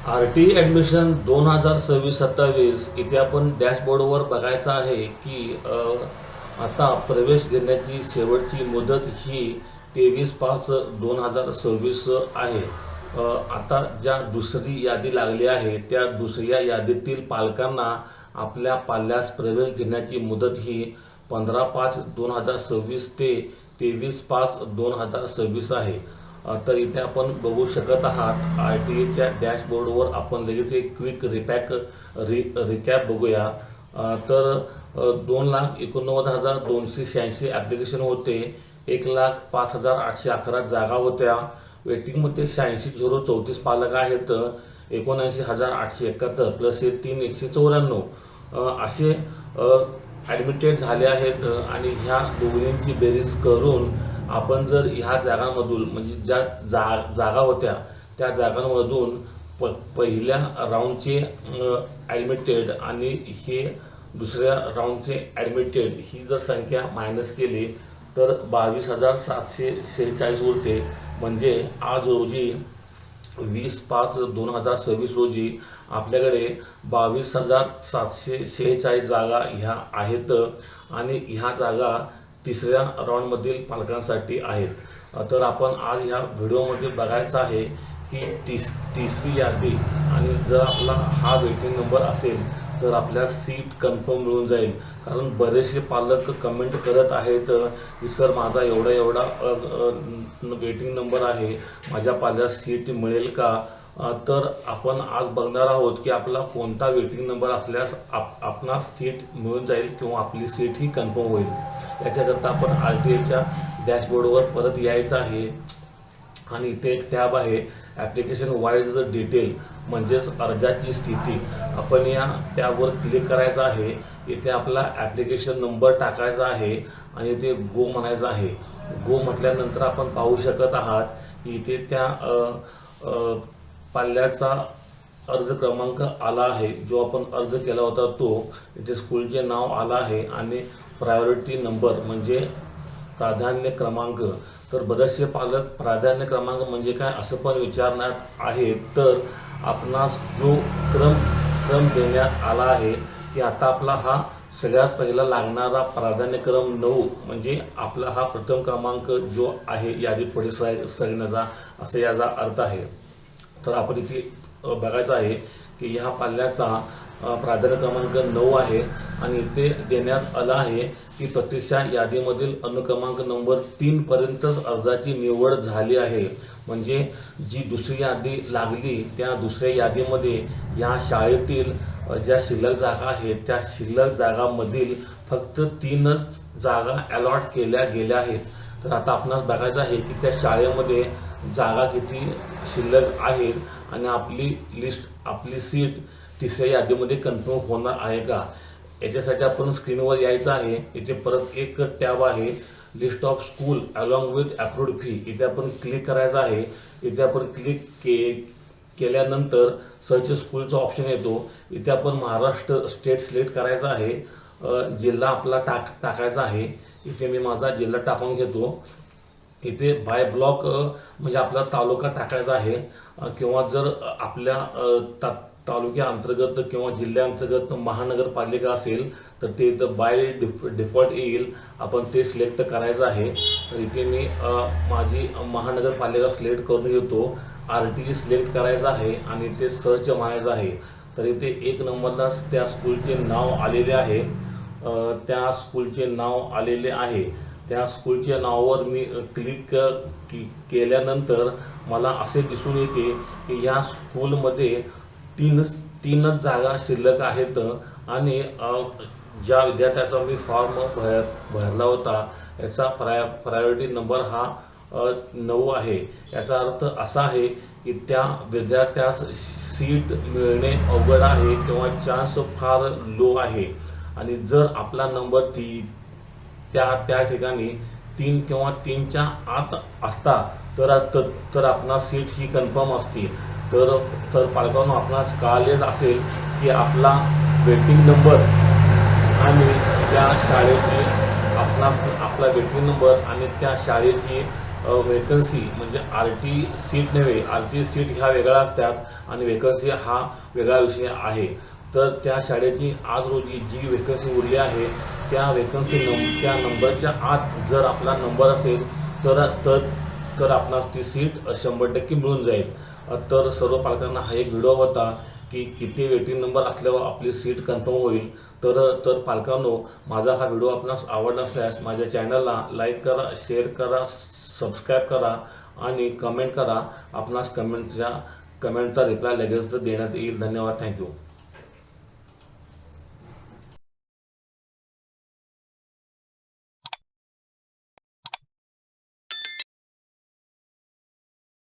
RT admission 2026-27 इथे आपण डॅशबोर्डवर बघायचं आहे की आता प्रवेश घेण्याची शेवटची मुदत ही 23/5/2026 आहे. आता ज्या दुसरी यादी लागली आहे त्या दुसऱ्या यादीतील पालकांना आपल्या पाल्यास प्रवेश घेण्याची मुदत ही 15/5/2026 ते 23/5/2026 आहे. तर इथे आपण बघू शकत आहात RTAच्या डॅशबोर्डवर आपण लगेच एक क्विक रिकॅप बघूया. तर 2,89,286 ॲप्लिकेशन होते. 1,05,811 जागा होत्या. वेटिंगमध्ये 86,034 पालक आहेत. 79,871 प्लस हे 3,194 असे ॲडमिटेड झाले आहेत. आणि ह्या दोन्हींची बेरीज करून आपण जर ह्या जागांमधून म्हणजे ज्या जागा होत्या त्या जागांमधून पहिल्या राऊंडचे ॲडमिटेड आणि हे दुसऱ्या राऊंडचे ॲडमिटेड ही जर संख्या मायनस केली तर 22,746 उरते. म्हणजे आज रोजी 20/5/2026 रोजी आपल्याकडे 22,746 जागा ह्या आहेत आणि ह्या जागा तिसऱ्या राऊंडमधील पालकांसाठी आहेत. तर आपण आज ह्या व्हिडिओमध्ये बघायचं आहे की तिसरी यादी आणि जर आपला हा वेटिंग नंबर असेल तर आपल्या सीट कन्फर्म मिळून जाईल. कारण बरेचसे पालक कमेंट करत आहेत की सर माझा एवढा वेटिंग नंबर आहे, माझ्या पाल्यास सीट मिळेल का? तर आपण आज बघणार आहोत की आपला कोणता वेटिंग नंबर असल्यास आपणास सीट मिळून जाईल किंवा आपली सीट ही कन्फर्म होईल. याच्याकरता आपण RTAच्या डॅशबोर्डवर परत यायचं आहे आणि इथे एक टॅब आहे ॲप्लिकेशन वाईज डिटेल म्हणजेच अर्जाची स्थिती. आपण या टॅबवर क्लिक करायचं आहे. इथे आपला ॲप्लिकेशन नंबर टाकायचा आहे आणि इथे गो म्हणायचं आहे. गो म्हटल्यानंतर आपण पाहू शकत आहात की इथे त्या पाल्याचा अर्ज क्रमांक आला आहे. जो आपण अर्ज केला होता तो इथे स्कूलचे नाव आलं आहे आणि प्रायोरिटी नंबर म्हणजे प्राधान्य क्रमांक. तर बरेचसे पालक प्राधान्य क्रमांक म्हणजे काय असं पण विचारण्यात आहे. तर आपणास जो क्रम देण्यात आला आहे की आता आपला हा सगळ्यात पहिला लागणारा प्राधान्यक्रम 9 म्हणजे आपला हा प्रथम क्रमांक जो आहे यादी पुढे सरण्याचा असं याचा अर्थ आहे. तर आपण इथे बघायचं आहे की ह्या पाल्याचा प्राधान्य क्रमांक 9 आहे आणि इथे देण्यात आलं आहे की प्रतीक्षा यादीमधील अनुक्रमांक नंबर 3 पर्यंतच अर्जाची निवड झाली आहे. म्हणजे जी दुसरी यादी लागली त्या दुसऱ्या यादीमध्ये या शाळेतील ज्या शिल्लक जागा आहेत त्या शिल्लक जागांमधील फक्त 3च जागा अलॉट केल्या गेल्या आहेत. तर आता आपणास बघायचं आहे की त्या शाळेमध्ये जागा किती शिल्लक आहेत आणि आपली सीट तिसऱ्या यादीमध्ये कन्फर्म होणार आहे का. याच्यासाठी आपण स्क्रीनवर यायचं आहे. इथे परत एक टॅब आहे list of school along with approved fee. इथे आपण क्लिक करायचं आहे. इथे आपण क्लिक केल्यानंतर सर्च स्कूलचा ऑप्शन येतो. इथे आपण महाराष्ट्र स्टेट सिलेक्ट करायचा आहे. जिल्हा आपला टाकायचा आहे. इथे मी माझा जिल्हा टाकून घेतो. इथे बाय ब्लॉक म्हणजे आपला तालुका टाकायचा आहे किंवा जर आपल्या तालुक्याअंतर्गत किंवा जिल्ह्याअंतर्गत महानगरपालिका असेल तर ते इथं बाय डिफॉल्ट येईल. आपण ते सिलेक्ट करायचं आहे. तर इथे मी माझी महानगरपालिका सिलेक्ट करून घेतो. RTA सिलेक्ट करायचं आहे आणि ते सर्च मारायचं आहे. तर इथे 1 नंबरला त्या स्कूलचे नाव आलेले आहे. त्या स्कूलचे नाव आलेले आहे. त्या स्कूलच्या नावावर मी क्लिक केल्यानंतर मला असे दिसून येते की ह्या स्कूलमध्ये तीनच जागा शिल्लक आहेत आणि ज्या विद्यार्थ्याचा मी फॉर्म भरला होता याचा प्रायोरिटी नंबर हा 9 आहे. याचा अर्थ असा आहे की त्या विद्यार्थ्यास सीट मिळणे अवघड आहे किंवा चान्स फार लो आहे. आणि जर आपला नंबर त्या ठिकाणी 3 किंवा 3च्या आत असता तर आपणास सीट ही कन्फर्म असती. तर पालकांनो आपणास कळालेच असेल की आपला वेटिंग नंबर आणि त्या शाळेची आपला वेटिंग नंबर आणि त्या शाळेची वेकन्सी म्हणजे RT सीट नव्हे, RT सीट ह्या वेगळ्या असतात आणि वेकन्सी हा वेगळा विषय आहे. तर त्या शाळेची आज रोजी जी वेकन्सी उरली आहे त्या त्या नंबरच्या आत जर आपला नंबर असेल तर तर तर आपणास ती सीट 100% मिळून जाईल. तर सर्व पालकांना हा एक व्हिडिओ होता की किती वेटिंग नंबर असल्यावर आपली सीट कन्फर्म होईल. तर पालकांनो, माझा हा व्हिडिओ आपणास आवडला असल्यास माझ्या चॅनलला लाईक करा, शेअर करा, सबस्क्राईब करा आणि कमेंट करा. आपणास कमेंटचा रिप्लाय लगेच देण्यात येईल. धन्यवाद. थँक्यू.